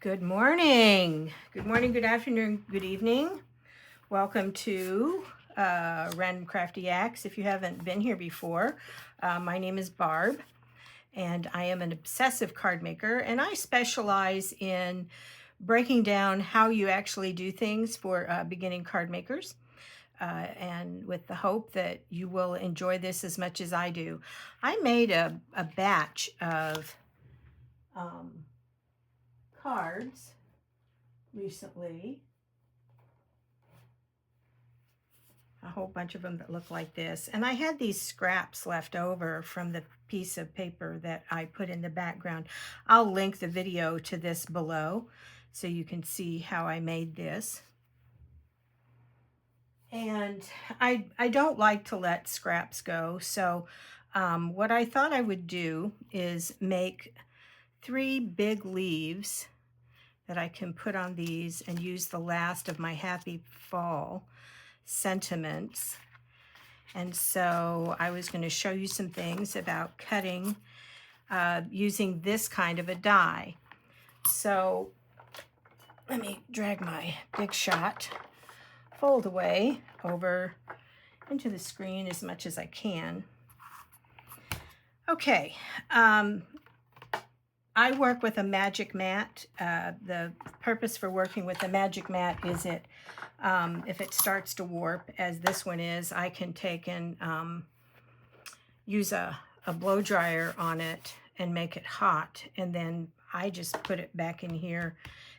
Good morning. Good morning, good afternoon, good evening. Welcome to Random Crafty Acts. If you haven't been here before, my name is Barb, and I am an obsessive card maker, and I specialize in breaking down how you actually do things for beginning card makers. And with the hope that you will enjoy this as much as I do. I made a batch of cards recently, a whole bunch of them that look like this, and I had these scraps left over from the piece of paper that I put in the background. I'll link the video to this below so you can see how I made this. And I don't like to let scraps go, so what I thought I would do is make 3 big leaves that I can put on these and use the last of my happy fall sentiments. And so I was going to show you some things about cutting using this kind of a die. So let me drag my Big Shot fold away over into the screen as much as I can. Okay, I work with a magic mat. The purpose for working with a magic mat is if it starts to warp, as this one is, I can take and use a blow dryer on it and make it hot, and then I just put it back in here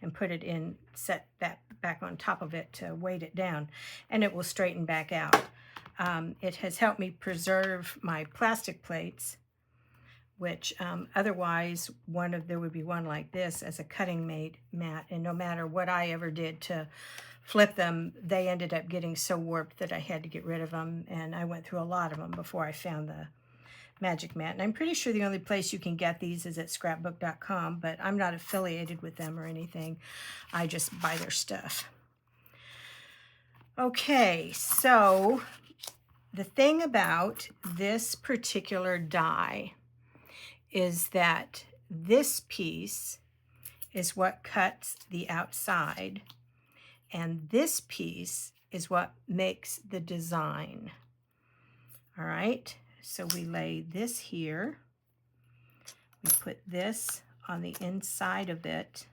and put it in, set that back on top of it to weight it down, and it will straighten back out. It has helped me preserve my plastic plates, which otherwise there would be one like this as a cutting mat, and no matter what I ever did to flip them, they ended up getting so warped that I had to get rid of them, and I went through a lot of them before I found the magic mat. And I'm pretty sure the only place you can get these is at scrapbook.com, but I'm not affiliated with them or anything. I just buy their stuff. Okay, so the thing about this particular die is that this piece is what cuts the outside, and this piece is what makes the design. All right, so we lay this here, we put this on the inside of it,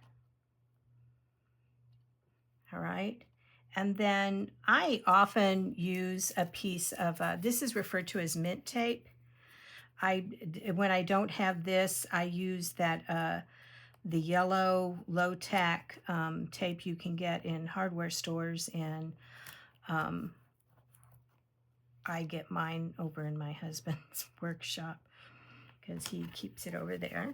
all right, and then I often use a piece of, this is referred to as mint tape. When I don't have this, I use that the yellow low tack tape you can get in hardware stores, and I get mine over in my husband's workshop because he keeps it over there.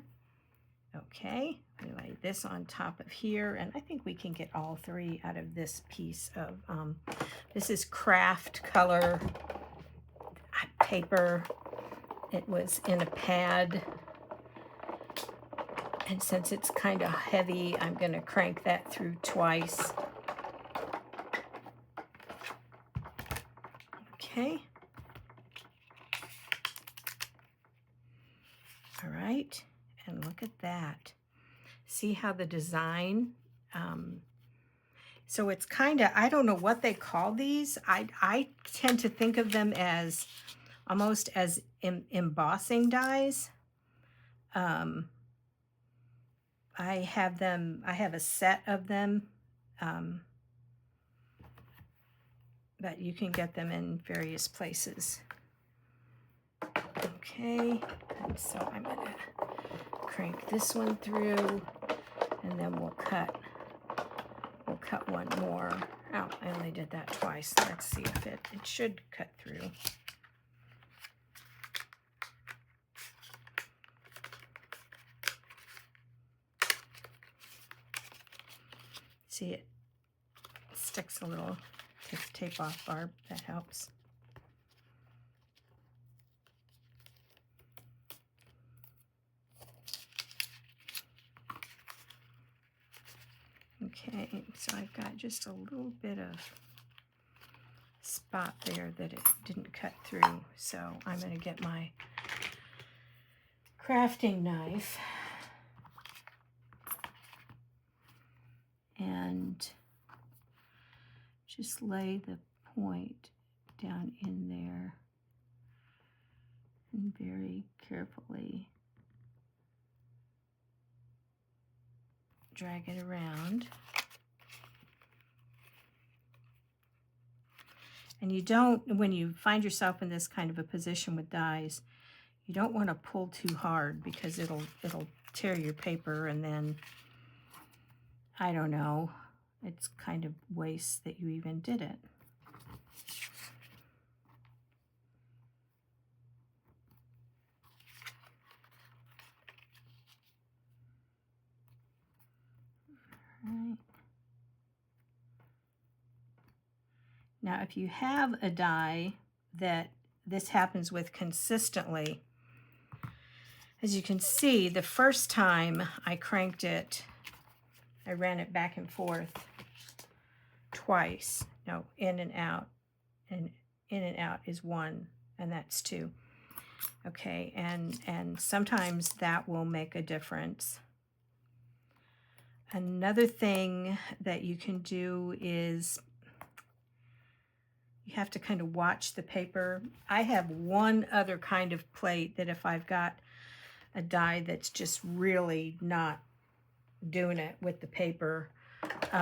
Okay, we lay this on top of here, and I think we can get all 3 out of this piece of, this is craft color paper. It was in a pad, and since it's kind of heavy, I'm going to crank that through twice. Okay. All right, and look at that. See how the design, so it's kind of, I don't know what they call these. I tend to think of them as almost as embossing dies. I have a set of them, but you can get them in various places. Okay, and so I'm going to crank this one through, and then we'll cut one more. Oh, I only did that twice. Let's see if it should cut through. See, it sticks a little. Take the tape off, Barb. That helps. Okay, so I've got just a little bit of spot there that it didn't cut through, so I'm going to get my crafting knife just lay the point down in there and very carefully drag it around. And you don't, when you find yourself in this kind of a position with dies, you don't want to pull too hard because it'll tear your paper, and then, I don't know, it's kind of waste that you even did it. Right. Now, if you have a die that this happens with consistently, as you can see, the first time I cranked it, I ran it back and forth twice. No, in and out. And in and out is 1, and that's 2. Okay, and sometimes that will make a difference. Another thing that you can do is you have to kind of watch the paper. I have one other kind of plate that if I've got a die that's just really not doing it with the paper, it's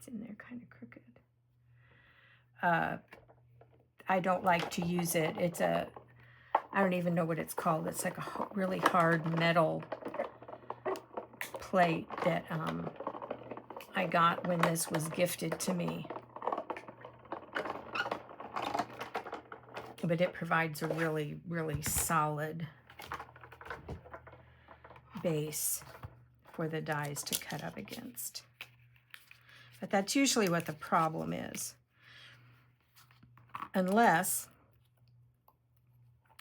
in there kind of crooked. I don't like to use it. It's a, I don't even know what it's called. It's like a really hard metal plate that I got when this was gifted to me. But it provides a really, really solid base for the dies to cut up against. But that's usually what the problem is. Unless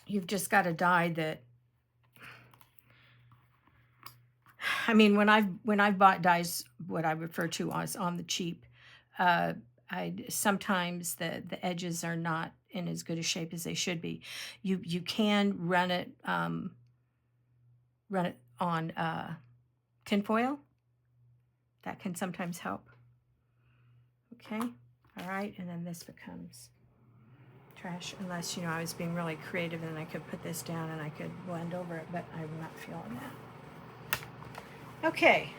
you've just got a die that, I mean, when I've bought dies, what I refer to as on the cheap, sometimes the edges are not in as good a shape as they should be. You can run it on tinfoil. That can sometimes help. Okay, all right, and then this becomes trash, unless, you know, I was being really creative and I could put this down and I could blend over it, but I'm not feeling that. Okay.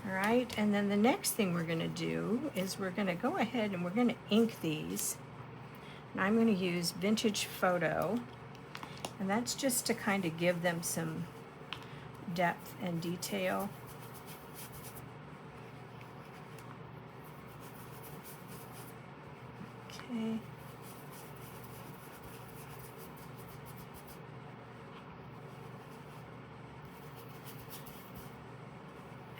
All right, and then the next thing we're going to do is we're going to go ahead and we're going to ink these. And I'm going to use Vintage Photo, and that's just to kind of give them some depth and detail. Okay.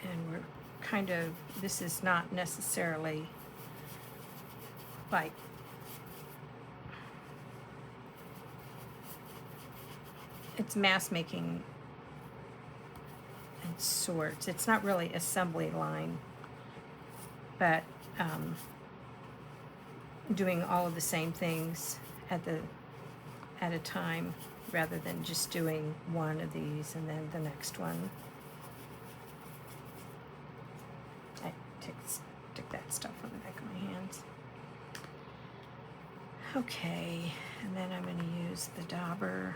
And we're kind of, this is not necessarily like it's mass making in sorts. It's not really assembly line, but doing all of the same things at a time, rather than just doing one of these and then the next one. I stick that stuff on the back of my hands. Okay, and then I'm going to use the dauber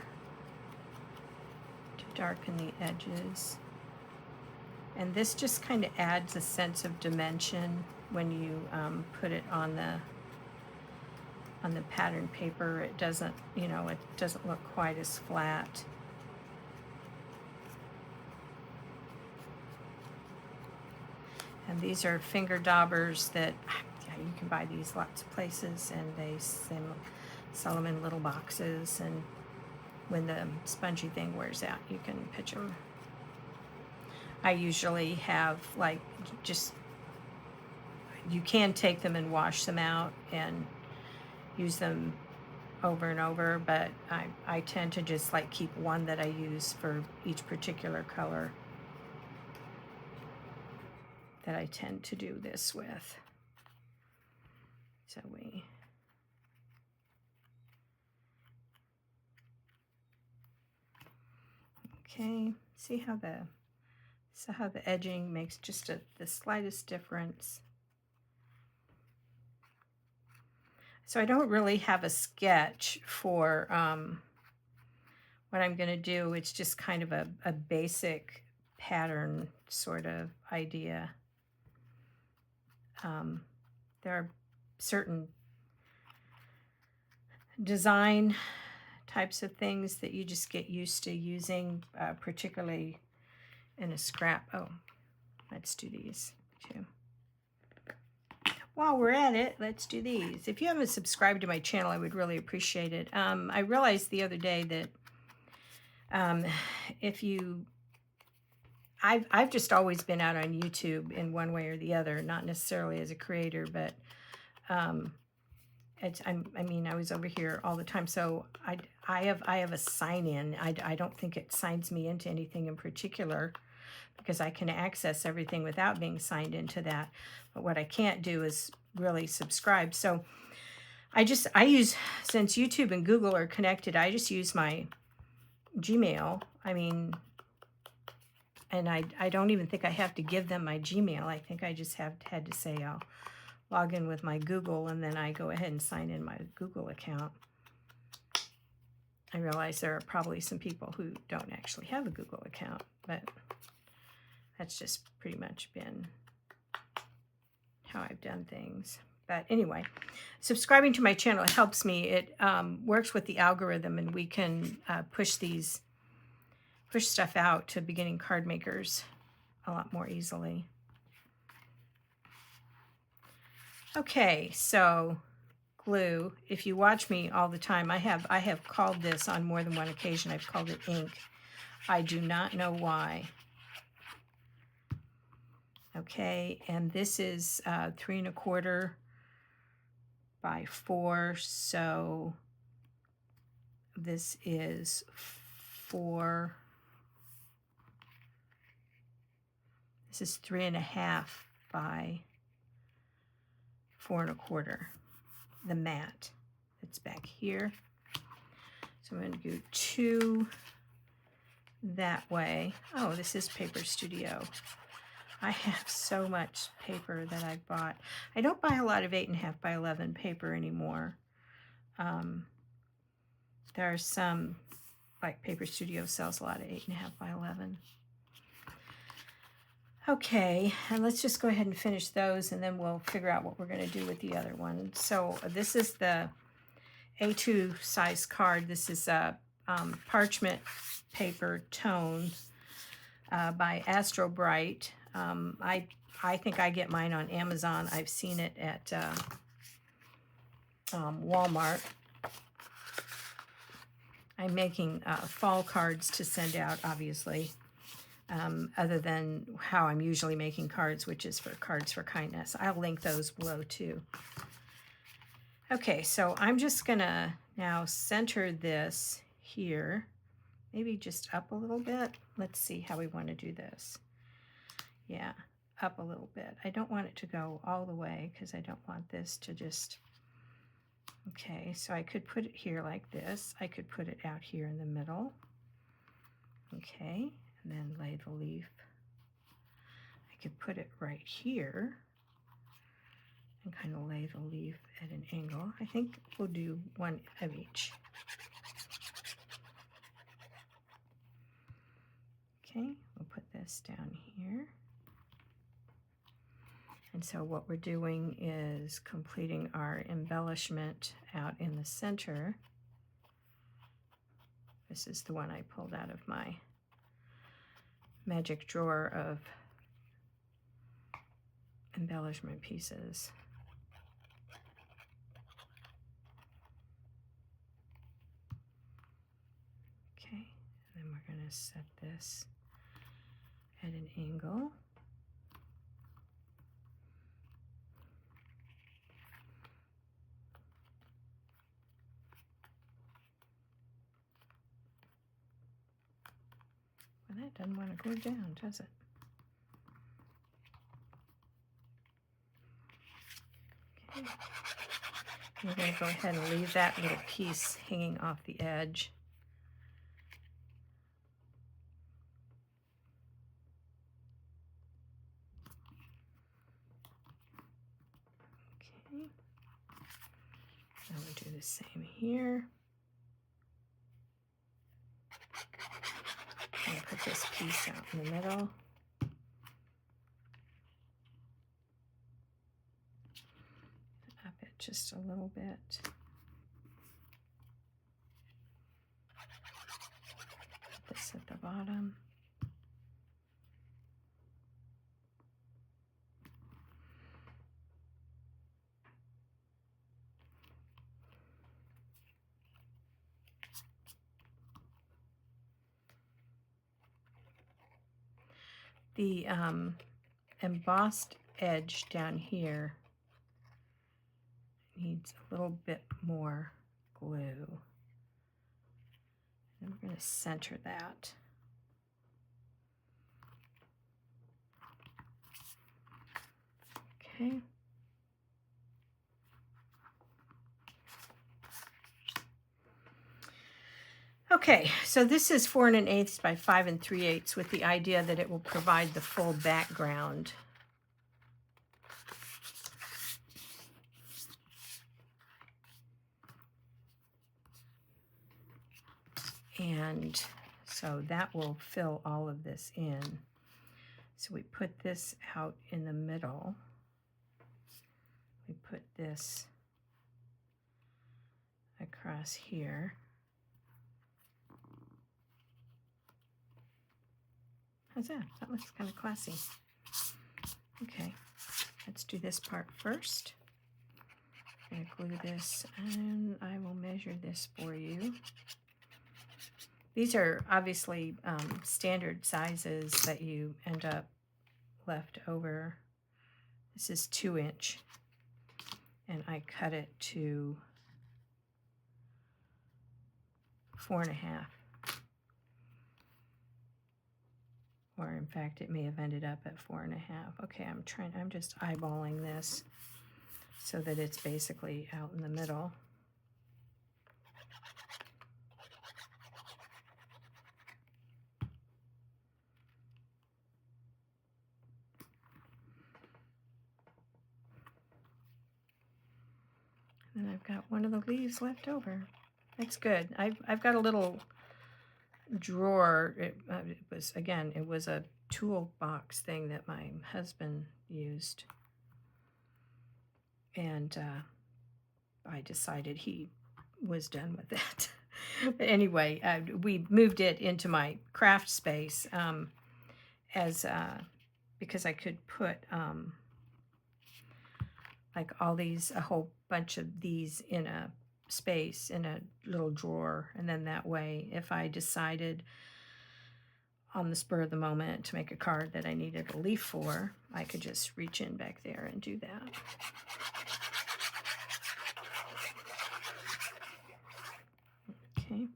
to darken the edges. And this just kind of adds a sense of dimension when you put it on the pattern paper. It doesn't, you know, it doesn't look quite as flat. And these are finger daubers that, yeah, you can buy these lots of places, and they sell them in little boxes, and when the spongy thing wears out, you can pitch them. I usually have, like, just, you can take them and wash them out and use them over and over, but I tend to just like keep one that I use for each particular color that I tend to do this with. So okay, see how the So how the edging makes just the slightest difference. So I don't really have a sketch for what I'm going to do. It's just kind of a basic pattern sort of idea. There are certain design types of things that you just get used to using, particularly in a scrap. Oh, let's do these too. While we're at it, let's do these. If you haven't subscribed to my channel, I would really appreciate it. I realized the other day that if you, I've just always been out on YouTube in one way or the other, not necessarily as a creator, but I mean, I was over here all the time, so I have a sign in. I don't think it signs me into anything in particular, because I can access everything without being signed into that. But what I can't do is really subscribe. So I use, since YouTube and Google are connected, I just use my Gmail. I mean, and I don't even think I have to give them my Gmail. I think I just had to say I'll log in with my Google, and then I go ahead and sign in my Google account. I realize there are probably some people who don't actually have a Google account, but that's just pretty much been how I've done things. But anyway, subscribing to my channel helps me. It works with the algorithm, and we can push stuff out to beginning card makers a lot more easily. Okay, so glue. If you watch me all the time, I have called this on more than one occasion. I've called it ink. I do not know why. Okay, and this is 3 1/4 by 4, so this is 4. This is 3 1/2 by 4 1/4. The mat that's back here. So I'm going to go 2 that way. Oh, this is Paper Studio. I have so much paper that I've bought. I don't buy a lot of 8 1/2 by 11 paper anymore. There are some, like Paper Studio sells a lot of 8 1/2 by 11. Okay, and let's just go ahead and finish those, and then we'll figure out what we're going to do with the other one. So this is the A2 size card. This is a parchment paper tone by Astro Bright. I think I get mine on Amazon. I've seen it at Walmart. I'm making fall cards to send out, obviously, other than how I'm usually making cards, which is for Cards for Kindness. I'll link those below too. Okay, so I'm just gonna now center this here, maybe just up a little bit. Let's see how we want to do this. Yeah, up a little bit. I don't want it to go all the way because I don't want this to just, okay, so I could put it here like this. I could put it out here in the middle. Okay, and then lay the leaf. I could put it right here and kind of lay the leaf at an angle. I think we'll do one of each. Okay, we'll put this down here. And so what we're doing is completing our embellishment out in the center. This is the one I pulled out of my magic drawer of embellishment pieces. Okay, and then we're going to set this at an angle. Well, that doesn't want to go down, does it? Okay. We're going to go ahead and leave that little piece hanging off the edge. the same here. I'm going to put this piece out in the middle. Up it just a little bit. Put this at the bottom. The embossed edge down here needs a little bit more glue. And we're going to center that. Okay. Okay, so this is 4 1/8 by 5 3/8 with the idea that it will provide the full background. And so that will fill all of this in. So we put this out in the middle. We put this across here. How's that? That looks kind of classy. Okay, let's do this part first. I'm going to glue this, and I will measure this for you. These are obviously standard sizes that you end up left over. This is 2 inch, and I cut it to 4 1/2. Or in fact, it may have ended up at 4 1/2. Okay, I'm just eyeballing this so that it's basically out in the middle. And I've got one of the leaves left over. That's good. I've got a little drawer. It was a toolbox thing that my husband used, and I decided he was done with it. But anyway, we moved it into my craft space because I could put like a whole bunch of these in a space in a little drawer, and then that way if I decided on the spur of the moment to make a card that I needed a leaf for, I could just reach in back there and do that. Okay,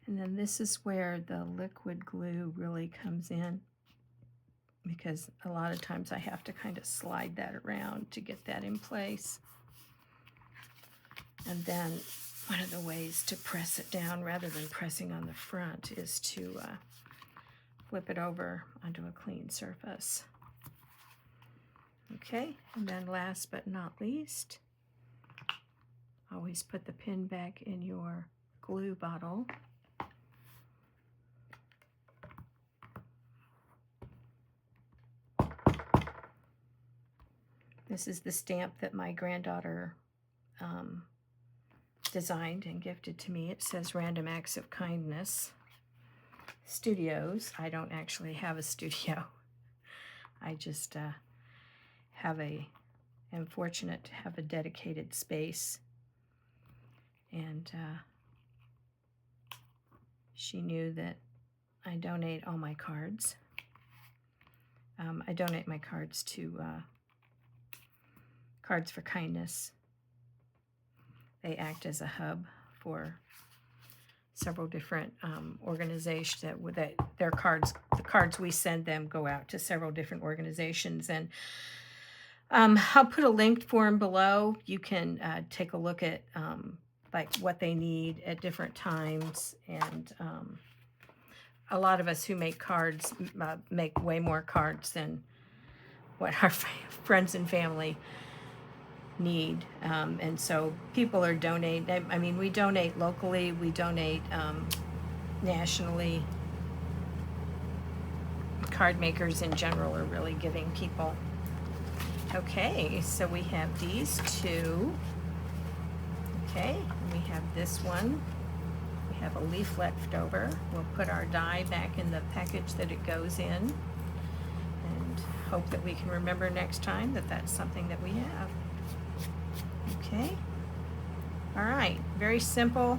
and then this is where the liquid glue really comes in, because a lot of times I have to kind of slide that around to get that in place. And then one of the ways to press it down rather than pressing on the front is to flip it over onto a clean surface. Okay, and then last but not least, always put the pin back in your glue bottle. This is the stamp that my granddaughter designed and gifted to me. It says Random Acts of Kindness Studios. I don't actually have a studio. I just am fortunate to have a dedicated space, and she knew that I donate all my cards. I donate my cards to Cards for Kindness. They act as a hub for several different organizations that their cards, the cards we send them, go out to several different organizations. And I'll put a link for them below. You can take a look at like what they need at different times. And a lot of us who make cards make way more cards than what our friends and family need. And so people are donating. I mean, we donate locally, we donate nationally. Card makers in general are really giving people. Okay, so we have these two. Okay, and we have this one. We have a leaf left over. We'll put our die back in the package that it goes in, and hope that we can remember next time that that's something that we have. Okay, all right, very simple.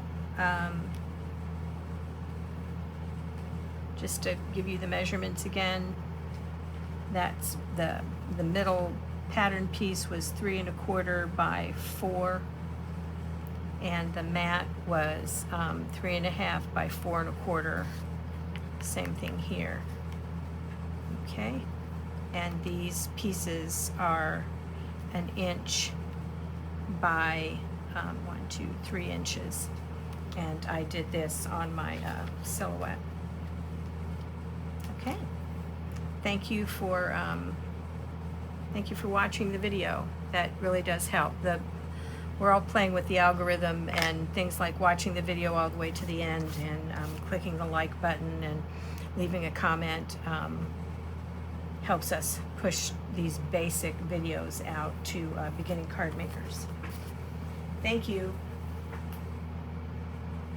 Just to give you the measurements again, that's the middle pattern piece was 3 1/4 by 4, and the mat was 3 1/2 by 4 1/4. Same thing here. Okay, and these pieces are 1 inch by 1, 2, 3 inches, and I did this on my silhouette. Okay, thank you for watching the video. That really does help. We're all playing with the algorithm, and things like watching the video all the way to the end, and clicking the like button and leaving a comment helps us push these basic videos out to beginning card makers. Thank you.